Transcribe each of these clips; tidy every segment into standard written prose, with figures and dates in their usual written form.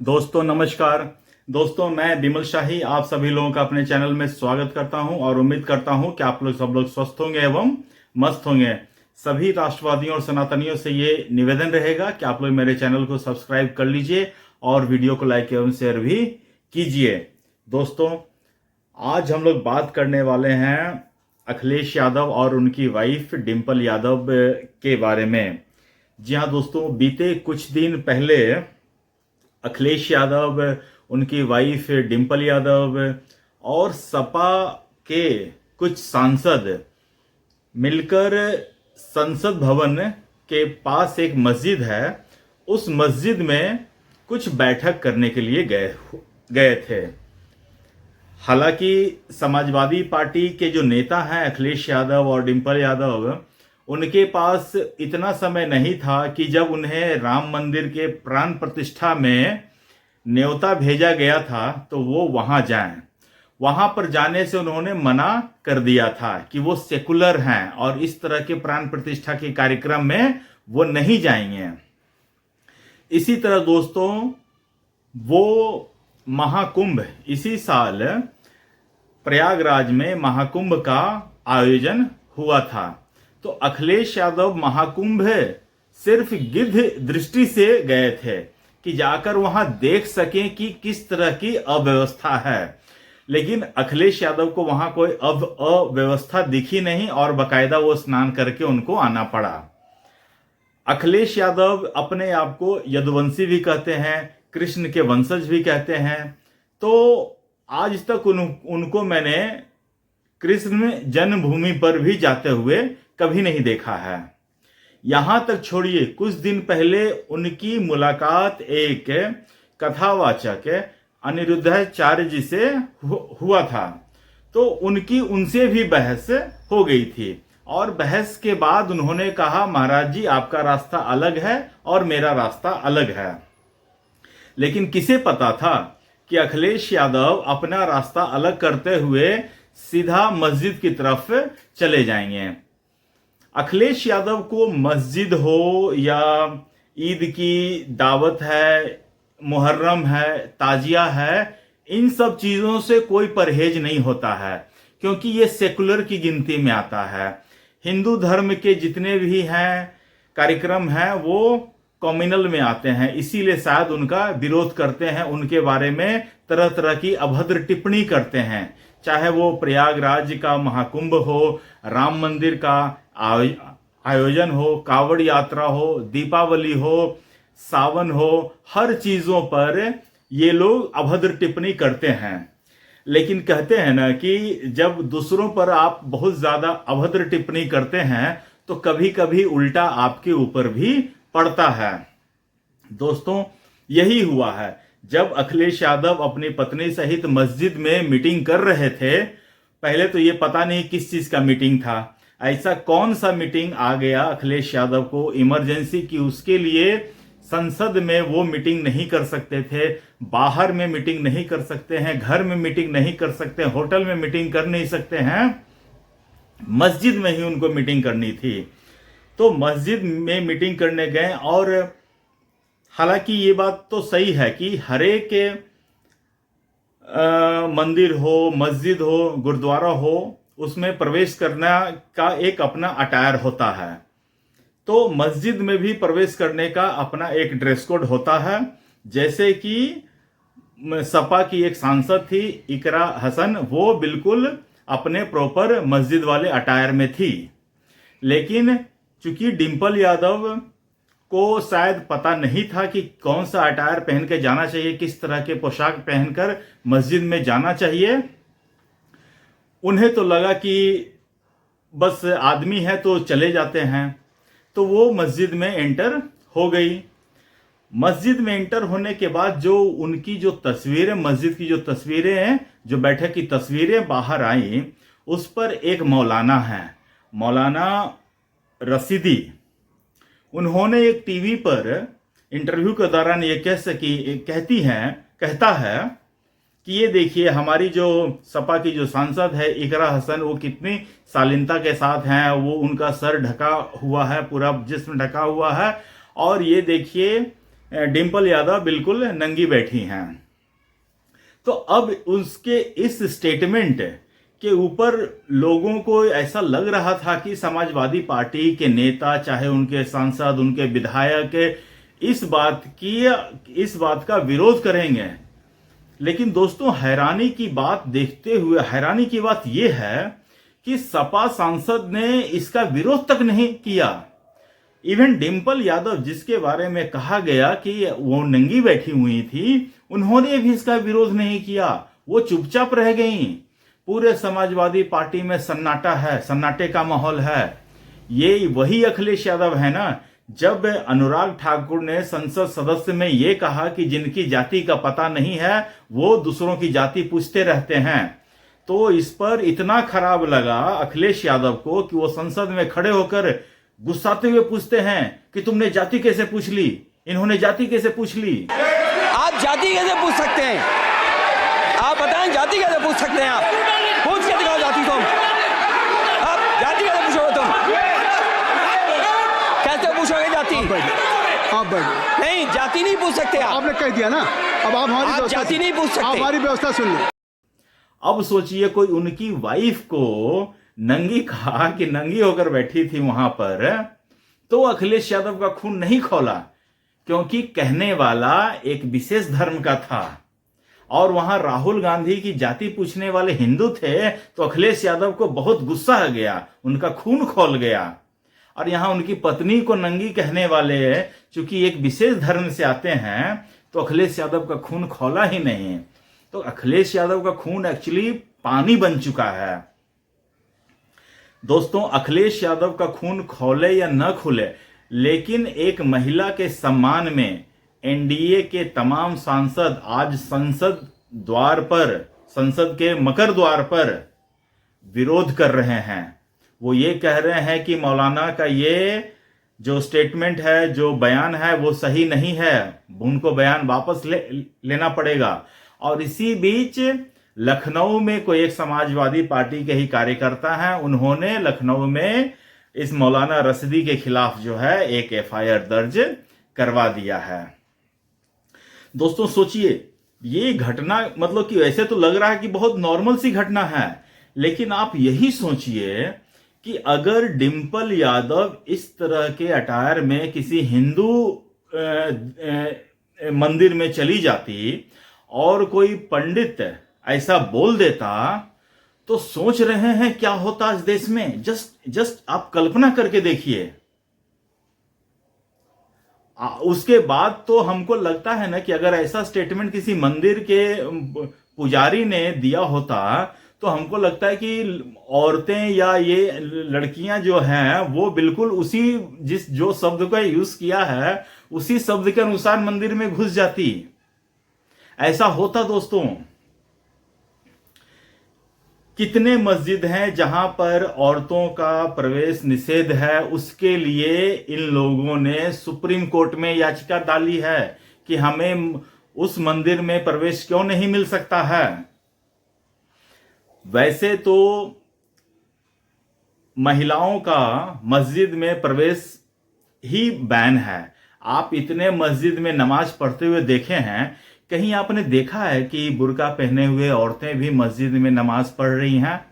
दोस्तों नमस्कार। दोस्तों मैं बिमल शाही आप सभी लोगों का अपने चैनल में स्वागत करता हूं और उम्मीद करता हूं कि आप लोग सब लोग स्वस्थ होंगे एवं मस्त होंगे। सभी राष्ट्रवादियों और सनातनियों से ये निवेदन रहेगा कि आप लोग मेरे चैनल को सब्सक्राइब कर लीजिए और वीडियो को लाइक एवं शेयर भी कीजिए। दोस्तों आज हम लोग बात करने वाले हैं अखिलेश यादव और उनकी वाइफ डिंपल यादव के बारे में। जी हाँ दोस्तों, बीते कुछ दिन पहले अखिलेश यादव, उनकी वाइफ डिंपल यादव और सपा के कुछ सांसद मिलकर संसद भवन के पास एक मस्जिद है, उस मस्जिद में कुछ बैठक करने के लिए गए थे। हालांकि समाजवादी पार्टी के जो नेता हैं अखिलेश यादव और डिंपल यादव, उनके पास इतना समय नहीं था कि जब उन्हें राम मंदिर के प्राण प्रतिष्ठा में न्योता भेजा गया था तो वो वहां जाएं। वहां पर जाने से उन्होंने मना कर दिया था कि वो सेकुलर हैं और इस तरह के प्राण प्रतिष्ठा के कार्यक्रम में वो नहीं जाएंगे। इसी तरह दोस्तों वो महाकुंभ, इसी साल प्रयागराज में महाकुंभ का आयोजन हुआ था, तो अखिलेश यादव महाकुंभ सिर्फ गिद्ध दृष्टि से गए थे कि जाकर वहां देख सकें कि किस तरह की अव्यवस्था है। लेकिन अखिलेश यादव को वहां कोई अव्यवस्था दिखी नहीं और बकायदा वो स्नान करके उनको आना पड़ा। अखिलेश यादव अपने आप को यदुवंशी भी कहते हैं, कृष्ण के वंशज भी कहते हैं। तो आज तक उनको मैंने कृष्ण जन्मभूमि पर भी जाते हुए कभी नहीं देखा है। यहां तक छोड़िए, कुछ दिन पहले उनकी मुलाकात एक कथावाचक अनिरुद्धाचार्य जी से हुआ था, तो उनकी उनसे भी बहस हो गई थी और बहस के बाद उन्होंने कहा, महाराज जी आपका रास्ता अलग है और मेरा रास्ता अलग है। लेकिन किसे पता था कि अखिलेश यादव अपना रास्ता अलग करते हुए सीधा मस्जिद की तरफ चले जाएंगे। अखिलेश यादव को मस्जिद हो या ईद की दावत है, मुहर्रम है, ताजिया है, इन सब चीजों से कोई परहेज नहीं होता है, क्योंकि ये सेकुलर की गिनती में आता है। हिंदू धर्म के जितने भी हैं कार्यक्रम हैं वो कम्युनल में आते हैं, इसीलिए शायद उनका विरोध करते हैं, उनके बारे में तरह तरह की अभद्र टिप्पणी करते हैं। चाहे वो प्रयागराज का महाकुंभ हो, राम मंदिर का आयोजन हो, कावड़ यात्रा हो, दीपावली हो, सावन हो, हर चीजों पर ये लोग अभद्र टिप्पणी करते हैं। लेकिन कहते हैं ना कि जब दूसरों पर आप बहुत ज्यादा अभद्र टिप्पणी करते हैं तो कभी कभी उल्टा आपके ऊपर भी पड़ता है। दोस्तों यही हुआ है। जब अखिलेश यादव अपनी पत्नी सहित मस्जिद में मीटिंग कर रहे थे, पहले तो ये पता नहीं किस चीज का मीटिंग था, ऐसा कौन सा मीटिंग आ गया अखिलेश यादव को इमरजेंसी की, उसके लिए संसद में वो मीटिंग नहीं कर सकते थे, बाहर में मीटिंग नहीं कर सकते हैं, घर में मीटिंग नहीं कर सकते, होटल में मीटिंग कर नहीं सकते हैं, मस्जिद में ही उनको मीटिंग करनी थी। तो मस्जिद में मीटिंग करने गए और हालांकि ये बात तो सही है कि हरेक मंदिर हो, मस्जिद हो, गुरुद्वारा हो, उसमें प्रवेश करना का एक अपना अटायर होता है। तो मस्जिद में भी प्रवेश करने का अपना एक ड्रेस कोड होता है। जैसे कि सपा की एक सांसद थी इकरा हसन, वो बिल्कुल अपने प्रॉपर मस्जिद वाले अटायर में थी। लेकिन चूंकि डिंपल यादव को शायद पता नहीं था कि कौन सा अटायर पहन के जाना चाहिए, किस तरह के पोशाक पहनकर मस्जिद में जाना चाहिए, उन्हें तो लगा कि बस आदमी है तो चले जाते हैं, तो वो मस्जिद में एंटर हो गई। मस्जिद में एंटर होने के बाद जो उनकी जो तस्वीरें, मस्जिद की जो तस्वीरें हैं, जो बैठक की तस्वीरें बाहर आई, उस पर एक मौलाना है, मौलाना रशीदी। उन्होंने एक टीवी पर इंटरव्यू के दौरान ये कहता है कि ये देखिए हमारी जो सपा की जो सांसद है इकरा हसन, वो कितनी शालीनता के साथ हैं, वो उनका सर ढका हुआ है, पूरा जिस्म ढका हुआ है, और ये देखिए डिंपल यादव बिल्कुल नंगी बैठी हैं। तो अब उसके इस स्टेटमेंट के ऊपर लोगों को ऐसा लग रहा था कि समाजवादी पार्टी के नेता, चाहे उनके सांसद, उनके विधायक इस बात का विरोध करेंगे। लेकिन दोस्तों, हैरानी की बात यह है कि सपा सांसद ने इसका विरोध तक नहीं किया। इवन डिंपल यादव, जिसके बारे में कहा गया कि वो नंगी बैठी हुई थी, उन्होंने भी इसका विरोध नहीं किया, वो चुपचाप रह गई। पूरे समाजवादी पार्टी में सन्नाटा है, सन्नाटे का माहौल है। ये वही अखिलेश यादव है ना, जब अनुराग ठाकुर ने संसद सदस्य में ये कहा कि जिनकी जाति का पता नहीं है वो दूसरों की जाति पूछते रहते हैं, तो इस पर इतना खराब लगा अखिलेश यादव को कि वो संसद में खड़े होकर गुस्साते हुए पूछते हैं कि तुमने जाति कैसे पूछ ली, इन्होंने जाति कैसे पूछ ली। आप जाति कैसे पूछ सकते हैं? आप बताएं, जाति कैसे पूछ सकते हैं? आप पूछ के दिखाओ जाति। तुम आप जाति कैसे पूछोगे? तुम कैसे पूछोगे जाति? आप बैठ नहीं, जाति नहीं पूछ सकते आप। आपने कह दिया ना, अब आप हमारी आप जाति नहीं पूछ सकते। आप हमारी व्यवस्था सुन लो। अब सोचिए, कोई उनकी वाइफ को नंगी कहा कि नंगी होकर बैठी थी वहां पर, तो अखिलेश यादव का खून नहीं खौला, क्योंकि कहने वाला एक विशेष धर्म का था और वहां राहुल गांधी की जाति पूछने वाले हिंदू थे। तो अखिलेश यादव को बहुत गुस्सा आ गया, उनका खून खौल गया। और यहां उनकी पत्नी को नंगी कहने वाले चूंकि एक विशेष धर्म से आते हैं, तो अखिलेश यादव का खून खौला ही नहीं। तो अखिलेश यादव का खून एक्चुअली पानी बन चुका है। दोस्तों, अखिलेश यादव का खून खौले या न खुले, लेकिन एक महिला के सम्मान में एनडीए के तमाम सांसद आज संसद के मकर द्वार पर विरोध कर रहे हैं। वो ये कह रहे हैं कि मौलाना का ये जो स्टेटमेंट है, जो बयान है, वो सही नहीं है, उनको बयान वापस लेना पड़ेगा। और इसी बीच लखनऊ में कोई एक समाजवादी पार्टी के ही कार्यकर्ता हैं, उन्होंने लखनऊ में इस मौलाना रशदी के खिलाफ जो है एक एफआईआर दर्ज करवा दिया है। दोस्तों सोचिए, ये घटना मतलब कि वैसे तो लग रहा है कि बहुत नॉर्मल सी घटना है, लेकिन आप यही सोचिए कि अगर डिंपल यादव इस तरह के अटायर में किसी हिंदू मंदिर में चली जाती और कोई पंडित ऐसा बोल देता, तो सोच रहे हैं क्या होता इस देश में। जस्ट आप कल्पना करके देखिए। उसके बाद तो हमको लगता है ना कि अगर ऐसा स्टेटमेंट किसी मंदिर के पुजारी ने दिया होता, तो हमको लगता है कि औरतें या ये लड़कियां जो हैं वो बिल्कुल जो शब्द का यूज किया है उसी शब्द के अनुसार मंदिर में घुस जाती। ऐसा होता। दोस्तों, कितने मस्जिद हैं जहां पर औरतों का प्रवेश निषेध है, उसके लिए इन लोगों ने सुप्रीम कोर्ट में याचिका डाली है कि हमें उस मंदिर में प्रवेश क्यों नहीं मिल सकता है। वैसे तो महिलाओं का मस्जिद में प्रवेश ही बैन है। आप इतने मस्जिद में नमाज पढ़ते हुए देखे हैं, कहीं आपने देखा है कि बुर्का पहने हुए औरतें भी मस्जिद में नमाज पढ़ रही हैं?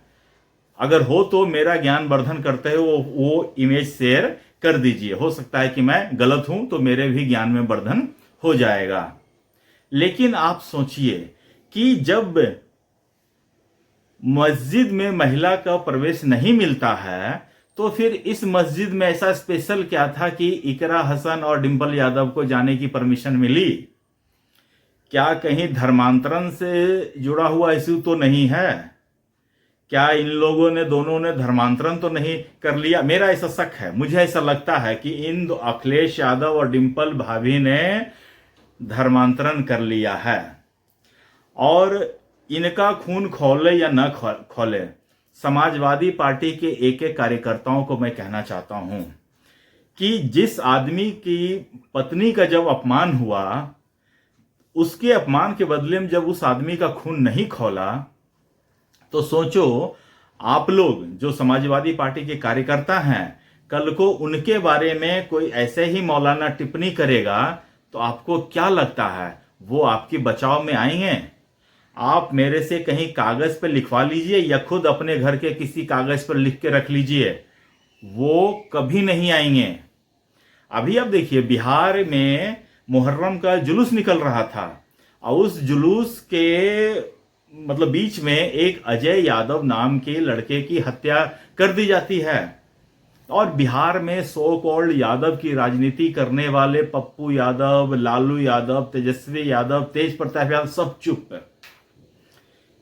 अगर हो तो मेरा ज्ञान वर्धन करते हुए वो इमेज शेयर कर दीजिए। हो सकता है कि मैं गलत हूं, तो मेरे भी ज्ञान में वर्धन हो जाएगा। लेकिन आप सोचिए कि जब मस्जिद में महिला का प्रवेश नहीं मिलता है, तो फिर इस मस्जिद में ऐसा स्पेशल क्या था कि इकरा हसन और डिंपल यादव को जाने की परमिशन मिली? क्या कहीं धर्मांतरण से जुड़ा हुआ इश्यू तो नहीं है? क्या इन लोगों ने दोनों ने धर्मांतरण तो नहीं कर लिया? मेरा ऐसा शक है, मुझे ऐसा लगता है कि इन अखिलेश यादव और डिंपल भाभी ने धर्मांतरण कर लिया है। और इनका खून खौले या न खौले, समाजवादी पार्टी के एक एक कार्यकर्ताओं को मैं कहना चाहता हूं कि जिस आदमी की पत्नी का जब अपमान हुआ, उसके अपमान के बदले में जब उस आदमी का खून नहीं खौला, तो सोचो आप लोग जो समाजवादी पार्टी के कार्यकर्ता हैं, कल को उनके बारे में कोई ऐसे ही मौलाना टिप्पणी करेगा, तो तो आपको क्या लगता है वो आपकी बचाव में आएंगे? आप मेरे से कहीं कागज पर लिखवा लीजिए या खुद अपने घर के किसी कागज पर लिख के रख लीजिए, वो कभी नहीं आएंगे। अभी आप देखिए, बिहार में मुहर्रम का जुलूस निकल रहा था और उस जुलूस के मतलब बीच में एक अजय यादव नाम के लड़के की हत्या कर दी जाती है और बिहार में सो कॉल्ड यादव की राजनीति करने वाले पप्पू यादव, लालू यादव, तेजस्वी यादव, तेज प्रताप यादव सब चुप,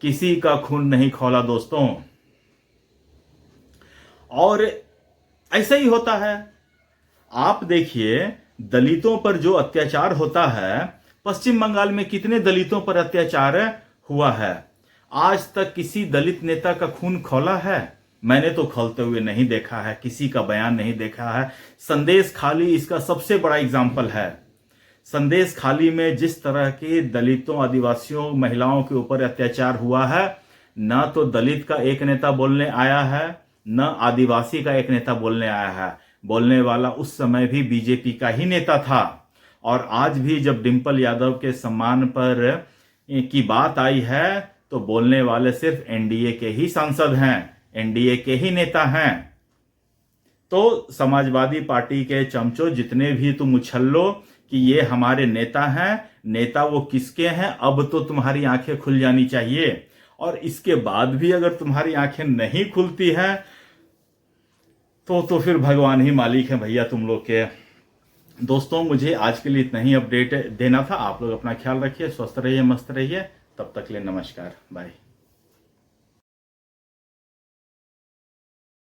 किसी का खून नहीं खौला दोस्तों। और ऐसा ही होता है। आप देखिए, दलितों पर जो अत्याचार होता है, पश्चिम बंगाल में कितने दलितों पर अत्याचार हुआ है? आज तक किसी दलित नेता का खून खौला है? मैंने तो खौलते हुए नहीं देखा है, किसी का बयान नहीं देखा है। संदेश खाली इसका सबसे बड़ा एग्जाम्पल है। संदेश खाली में जिस तरह के दलितों, आदिवासियों, महिलाओं के ऊपर अत्याचार हुआ है, न तो दलित का एक नेता बोलने आया है, न आदिवासी का एक नेता बोलने आया है। बोलने वाला उस समय भी बीजेपी का ही नेता था। और आज भी जब डिंपल यादव के सम्मान पर की बात आई है तो बोलने वाले सिर्फ एनडीए के ही सांसद हैं, एनडीए के ही नेता हैं। तो समाजवादी पार्टी के चमचों, जितने भी तुम उछल्लो कि ये हमारे नेता हैं, नेता वो किसके हैं, अब तो तुम्हारी आंखें खुल जानी चाहिए। और इसके बाद भी अगर तुम्हारी आंखें नहीं खुलती हैं तो फिर भगवान ही मालिक है भैया तुम लोग के। दोस्तों, मुझे आज के लिए इतना ही अपडेट देना था। आप लोग अपना ख्याल रखिए, स्वस्थ रहिए, मस्त रहिए। तब तक के लिए नमस्कार, बाय।